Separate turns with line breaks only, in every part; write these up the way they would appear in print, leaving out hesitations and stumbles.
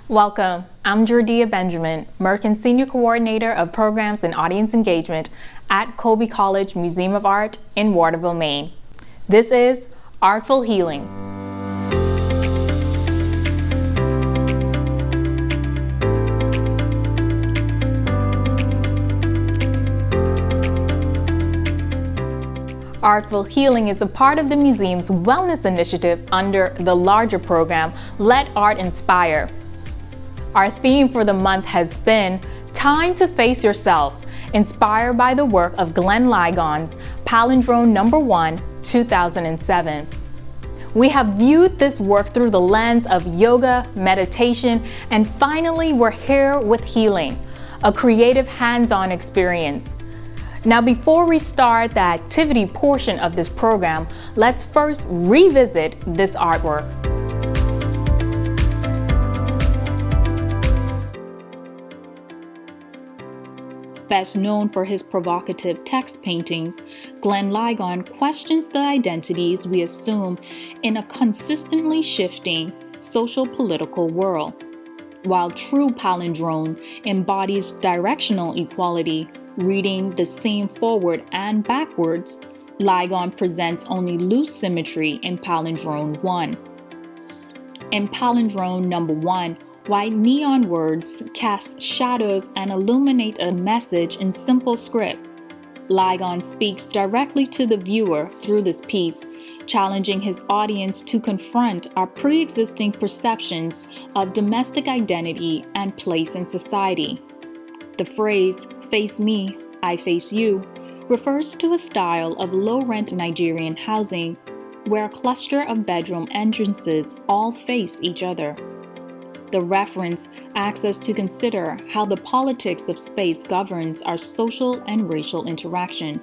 Welcome. I'm Jordia Benjamin, Merkin Senior Coordinator of Programs and Audience Engagement at Colby College Museum of Art in Waterville, Maine. This is Artful Healing. Artful Healing is a part of the museum's wellness initiative under the larger program, Let Art Inspire. Our theme for the month has been Time to Face Yourself, inspired by the work of Lygon's Palindrome No. 1, 2007. We have viewed this work through the lens of yoga, meditation, and finally we're here with healing, a creative hands-on experience. Now, before we start the activity portion of this program, let's first revisit this artwork. Best known for his provocative text paintings, Lygon questions the identities we assume in a consistently shifting social-political world. While true palindrome embodies directional equality, reading the same forward and backwards, Lygon presents only loose symmetry in Palindrome 1. In Palindrome No. 1, white neon words cast shadows and illuminate a message in simple script. Lygon speaks directly to the viewer through this piece, challenging his audience to confront our pre-existing perceptions of domestic identity and place in society. The phrase, "face me, I face you," refers to a style of low-rent Nigerian housing where a cluster of bedroom entrances all face each other. The reference asks us to consider how the politics of space governs our social and racial interaction,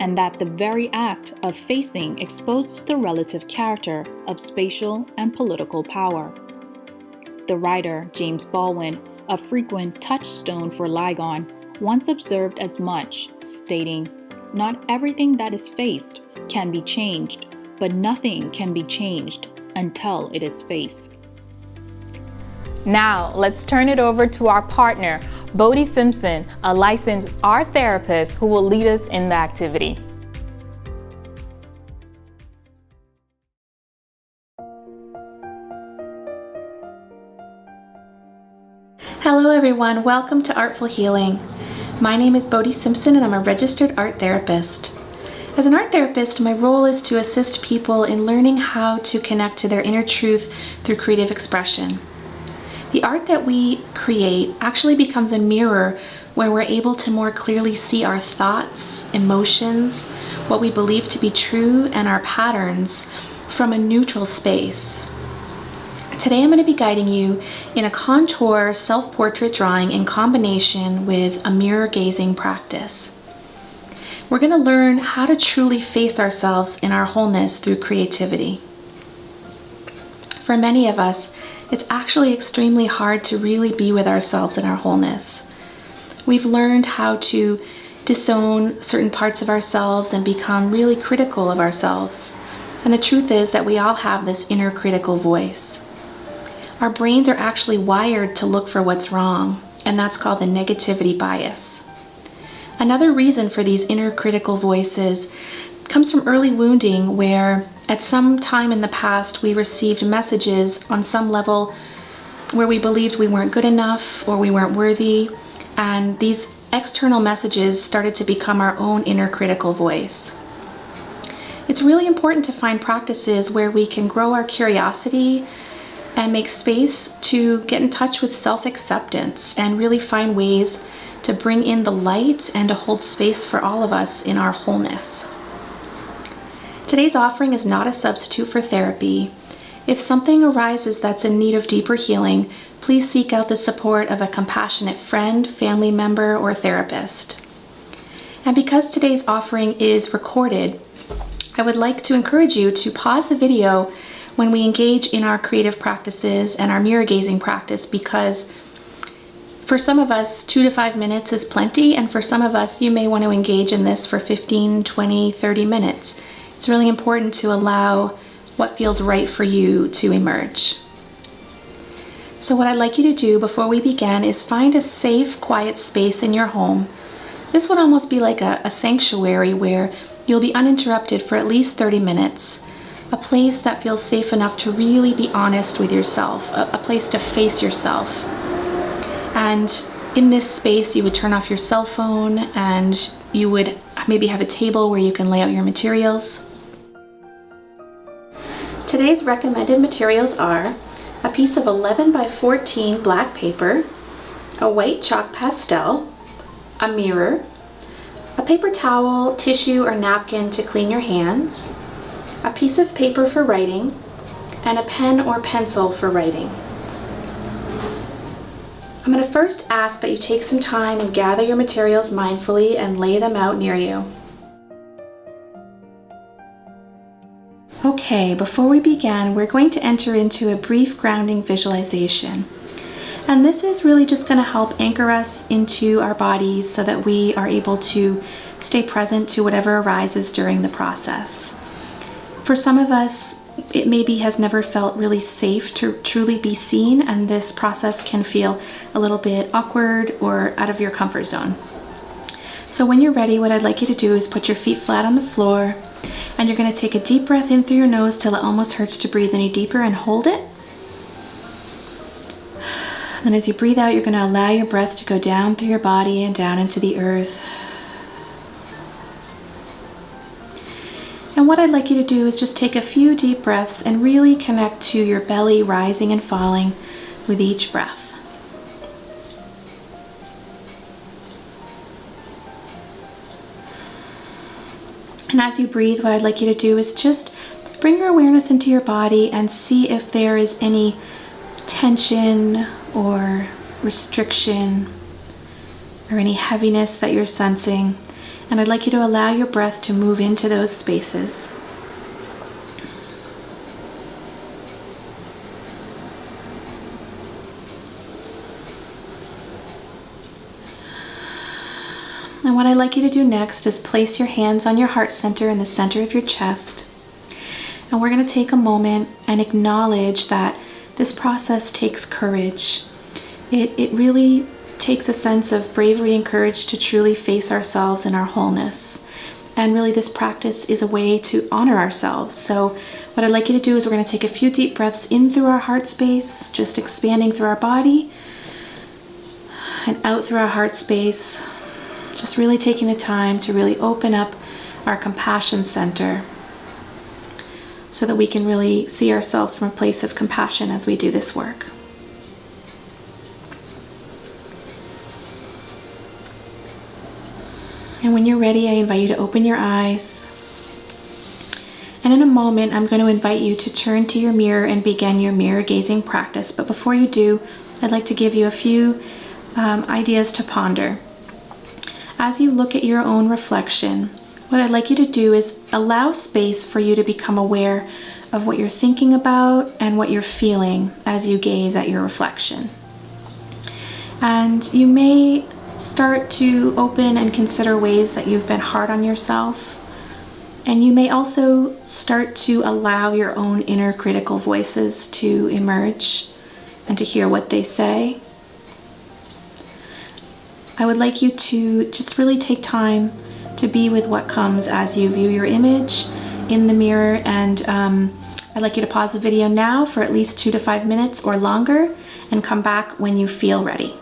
and that the very act of facing exposes the relative character of spatial and political power. The writer, James Baldwin, a frequent touchstone for Lygon, once observed as much, stating, "Not everything that is faced can be changed, but nothing can be changed until it is faced." Now, let's turn it over to our partner, Bobbie Simpson, a licensed art therapist who will lead us in the activity.
Hello everyone, welcome to Artful Healing. My name is Bodhi Simpson and I'm a registered art therapist. As an art therapist, my role is to assist people in learning how to connect to their inner truth through creative expression. The art that we create actually becomes a mirror where we're able to more clearly see our thoughts, emotions, what we believe to be true, and our patterns from a neutral space. Today I'm going to be guiding you in a contour self-portrait drawing in combination with a mirror gazing practice. We're going to learn how to truly face ourselves in our wholeness through creativity. For many of us, it's actually extremely hard to really be with ourselves in our wholeness. We've learned how to disown certain parts of ourselves and become really critical of ourselves. And the truth is that we all have this inner critical voice. Our brains are actually wired to look for what's wrong, and that's called the negativity bias. Another reason for these inner critical voices comes from early wounding, where at some time in the past we received messages on some level where we believed we weren't good enough or we weren't worthy, and these external messages started to become our own inner critical voice. It's really important to find practices where we can grow our curiosity and make space to get in touch with self-acceptance and really find ways to bring in the light and to hold space for all of us in our wholeness. Today's offering is not a substitute for therapy. If something arises that's in need of deeper healing, please seek out the support of a compassionate friend, family member, or therapist. And because today's offering is recorded, I would like to encourage you to pause the video when we engage in our creative practices and our mirror gazing practice, because for some of us 2 to 5 minutes is plenty, and for some of us you may want to engage in this for 15, 20, 30 minutes. It's really important to allow what feels right for you to emerge. So what I'd like you to do before we begin is find a safe, quiet space in your home. This would almost be like a sanctuary where you'll be uninterrupted for at least 30 minutes. A place that feels safe enough to really be honest with yourself, a place to face yourself. And in this space, you would turn off your cell phone and you would maybe have a table where you can lay out your materials. Today's recommended materials are a piece of 11 by 14 black paper, a white chalk pastel, a mirror, a paper towel, tissue, or napkin to clean your hands, a piece of paper for writing, and a pen or pencil for writing. I'm going to first ask that you take some time and gather your materials mindfully and lay them out near you. Okay, before we begin, we're going to enter into a brief grounding visualization. And this is really just going to help anchor us into our bodies so that we are able to stay present to whatever arises during the process. For some of us, it maybe has never felt really safe to truly be seen, and this process can feel a little bit awkward or out of your comfort zone. So when you're ready, what I'd like you to do is put your feet flat on the floor, and you're going to take a deep breath in through your nose till it almost hurts to breathe any deeper and hold it. Then as you breathe out, you're going to allow your breath to go down through your body and down into the earth. And what I'd like you to do is just take a few deep breaths and really connect to your belly rising and falling with each breath. And as you breathe, what I'd like you to do is just bring your awareness into your body and see if there is any tension or restriction or any heaviness that you're sensing. And I'd like you to allow your breath to move into those spaces. And what I'd like you to do next is place your hands on your heart center in the center of your chest. And we're going to take a moment and acknowledge that this process takes courage. It really takes a sense of bravery and courage to truly face ourselves in our wholeness. And really this practice is a way to honor ourselves. So what I'd like you to do is we're going to take a few deep breaths in through our heart space, just expanding through our body, and out through our heart space, just really taking the time to really open up our compassion center so that we can really see ourselves from a place of compassion as we do this work. And when you're ready, I invite you to open your eyes. And in a moment, I'm going to invite you to turn to your mirror and begin your mirror gazing practice. But before you do, I'd like to give you a few ideas to ponder. As you look at your own reflection, what I'd like you to do is allow space for you to become aware of what you're thinking about and what you're feeling as you gaze at your reflection. And you may start to open and consider ways that you've been hard on yourself. And you may also start to allow your own inner critical voices to emerge and to hear what they say. I would like you to just really take time to be with what comes as you view your image in the mirror, and I'd like you to pause the video now for at least 2 to 5 minutes or longer and come back when you feel ready.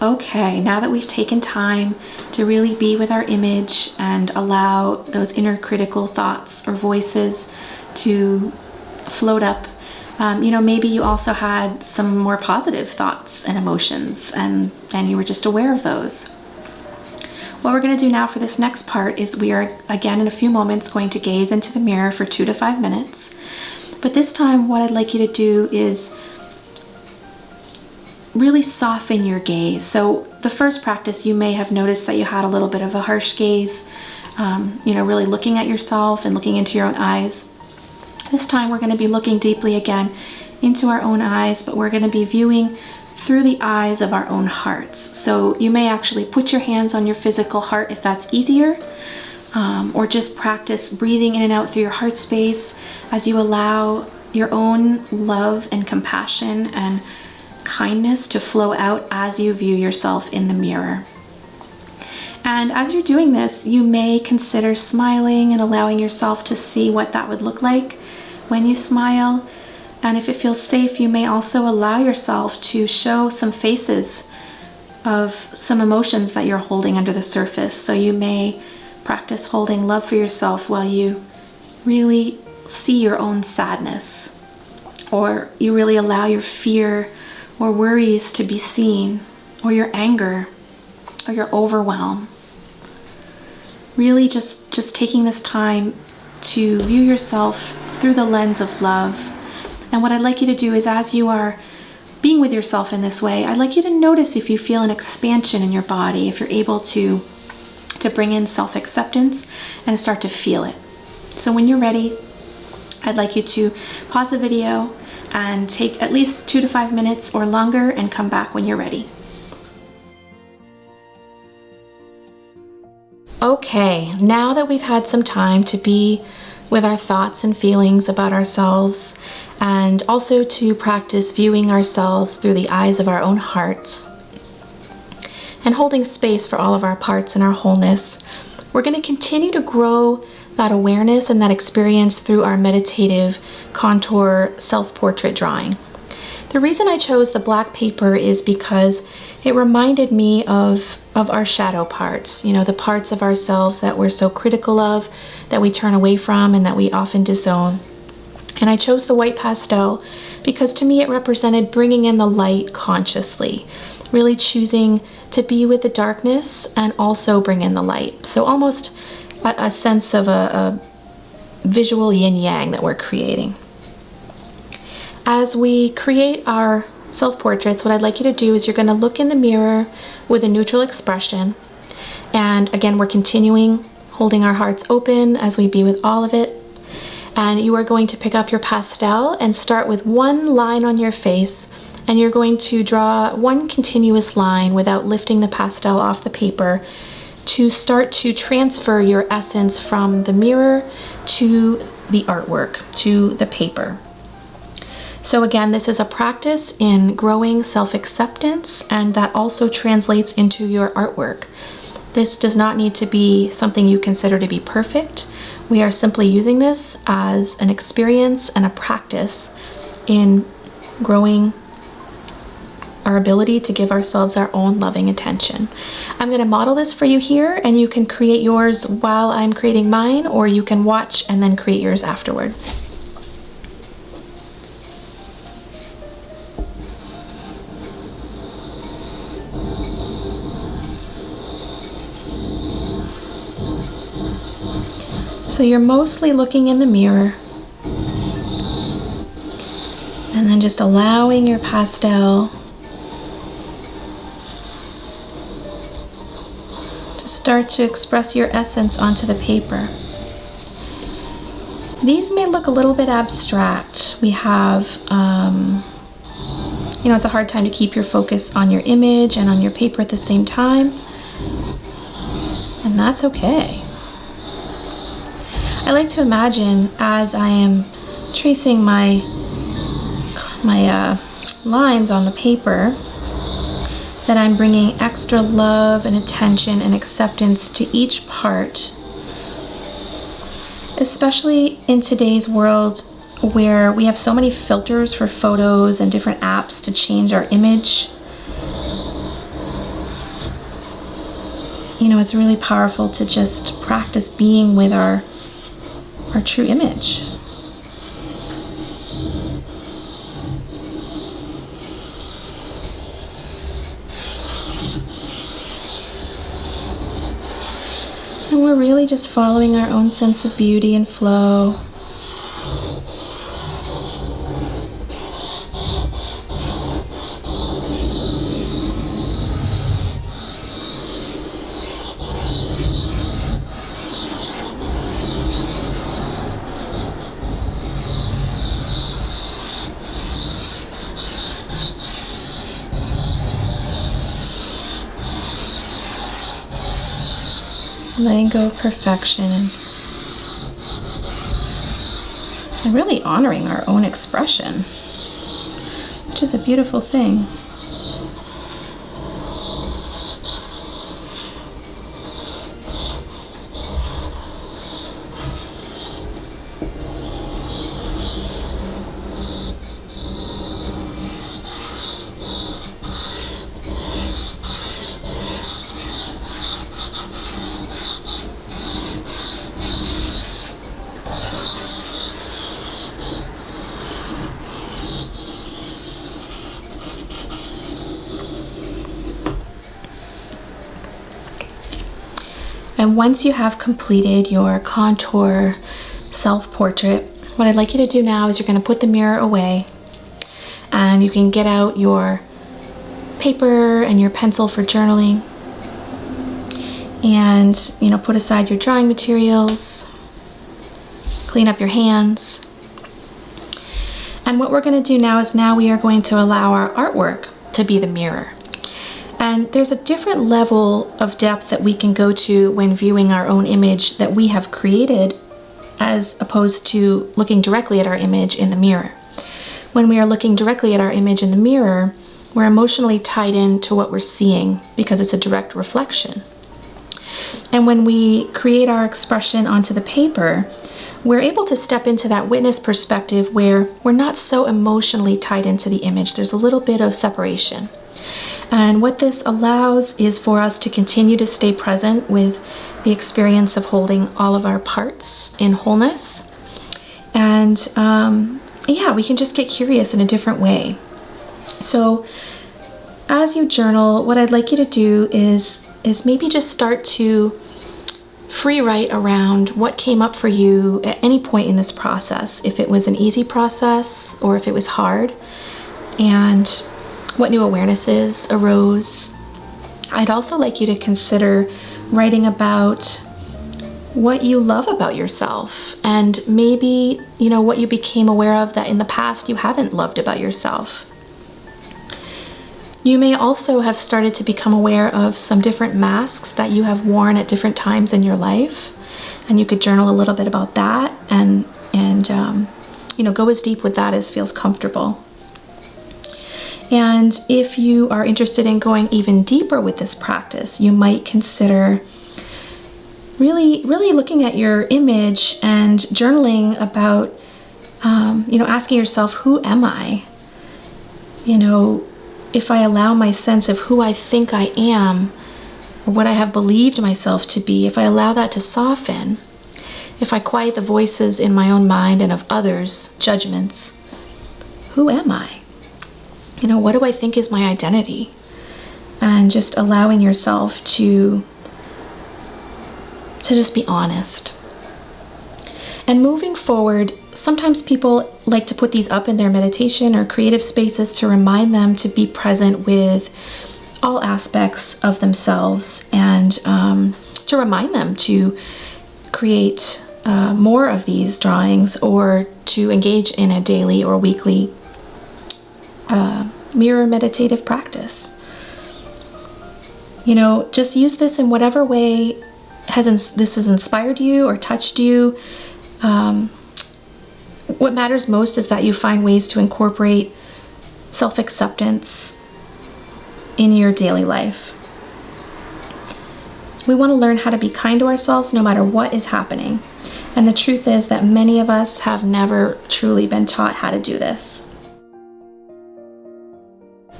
Okay, now that we've taken time to really be with our image and allow those inner critical thoughts or voices to float up, maybe you also had some more positive thoughts and emotions and you were just aware of those. What we're going to do now for this next part is we are, again, in a few moments going to gaze into the mirror for 2 to 5 minutes. But this time, what I'd like you to do is really soften your gaze. So the first practice, you may have noticed that you had a little bit of a harsh gaze, really looking at yourself and looking into your own eyes. This time we're going to be looking deeply again into our own eyes, but we're going to be viewing through the eyes of our own hearts. So you may actually put your hands on your physical heart if that's easier, or just practice breathing in and out through your heart space as you allow your own love and compassion and kindness to flow out as you view yourself in the mirror. And as you're doing this, you may consider smiling and allowing yourself to see what that would look like when you smile. And if it feels safe, you may also allow yourself to show some faces of some emotions that you're holding under the surface. So you may practice holding love for yourself while you really see your own sadness, or you really allow your fear or worries to be seen, or your anger or your overwhelm. Really just taking this time to view yourself through the lens of love. And what I'd like you to do is, as you are being with yourself in this way, I'd like you to notice if you feel an expansion in your body, if you're able to bring in self-acceptance and start to feel it. So when you're ready, I'd like you to pause the video and take at least 2 to 5 minutes or longer and come back when you're ready. Okay, now that we've had some time to be with our thoughts and feelings about ourselves, and also to practice viewing ourselves through the eyes of our own hearts, and holding space for all of our parts and our wholeness, we're going to continue to grow that awareness and that experience through our meditative contour self-portrait drawing. The reason I chose the black paper is because it reminded me of our shadow parts, you know, the parts of ourselves that we're so critical of, that we turn away from, and that we often disown. And I chose the white pastel because to me it represented bringing in the light consciously, really choosing to be with the darkness and also bring in the light. So almost a sense of a visual yin-yang that we're creating. As we create our self-portraits, what I'd like you to do is you're going to look in the mirror with a neutral expression. And again, we're continuing holding our hearts open as we be with all of it. And you are going to pick up your pastel and start with one line on your face. And you're going to draw one continuous line without lifting the pastel off the paper to start to transfer your essence from the mirror to the artwork, to the paper. So again, this is a practice in growing self-acceptance, and that also translates into your artwork. This does not need to be something you consider to be perfect. We are simply using this as an experience and a practice in growing our ability to give ourselves our own loving attention. I'm going to model this for you here, and you can create yours while I'm creating mine, or you can watch and then create yours afterward. So you're mostly looking in the mirror and then just allowing your pastel to start to express your essence onto the paper. These may look a little bit abstract. We have, it's a hard time to keep your focus on your image and on your paper at the same time, and that's okay. I like to imagine, as I am tracing my lines on the paper, that I'm bringing extra love and attention and acceptance to each part, especially in today's world where we have so many filters for photos and different apps to change our image. It's really powerful to just practice being with our true image. And we're really just following our own sense of beauty and flow. letting go of perfection, and really honoring our own expression, which is a beautiful thing. And once you have completed your contour self-portrait, what I'd like you to do now is you're going to put the mirror away, and you can get out your paper and your pencil for journaling, and put aside your drawing materials, clean up your hands. And what we're going to do now is we are going to allow our artwork to be the mirror. And there's a different level of depth that we can go to when viewing our own image that we have created, as opposed to looking directly at our image in the mirror. When we are looking directly at our image in the mirror, we're emotionally tied into what we're seeing because it's a direct reflection. And when we create our expression onto the paper, we're able to step into that witness perspective where we're not so emotionally tied into the image. There's a little bit of separation. And what this allows is for us to continue to stay present with the experience of holding all of our parts in wholeness. And we can just get curious in a different way. So as you journal, what I'd like you to do is maybe just start to free write around what came up for you at any point in this process, if it was an easy process or if it was hard, and what new awarenesses arose. I'd also like you to consider writing about what you love about yourself, and maybe, what you became aware of that in the past you haven't loved about yourself. You may also have started to become aware of some different masks that you have worn at different times in your life, and you could journal a little bit about that and go as deep with that as feels comfortable. And if you are interested in going even deeper with this practice, you might consider really looking at your image and journaling about, asking yourself, who am I? If I allow my sense of who I think I am, or what I have believed myself to be, if I allow that to soften, if I quiet the voices in my own mind and of others' judgments, who am I? What do I think is my identity? And just allowing yourself to just be honest. And moving forward, sometimes people like to put these up in their meditation or creative spaces to remind them to be present with all aspects of themselves, and to remind them to create more of these drawings, or to engage in a daily or weekly mirror meditative practice. Just use this in whatever way this has inspired you or touched you. What matters most is that you find ways to incorporate self-acceptance in your daily life. We want to learn how to be kind to ourselves no matter what is happening. And the truth is that many of us have never truly been taught how to do this.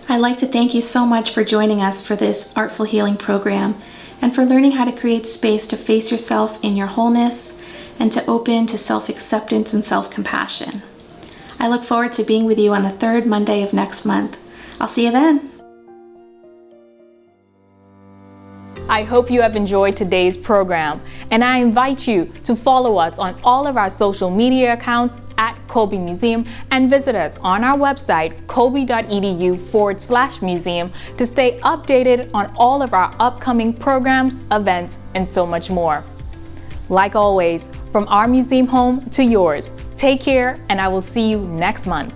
I'd like to thank you so much for joining us for this Artful Healing program, and for learning how to create space to face yourself in your wholeness, and to open to self-acceptance and self-compassion. I look forward to being with you on the third Monday of next month. I'll see you then.
I hope you have enjoyed today's program, and I invite you to follow us on all of our social media accounts at Colby Museum, and visit us on our website, colby.edu/museum, to stay updated on all of our upcoming programs, events, and so much more. Like always, from our museum home to yours, take care, and I will see you next month.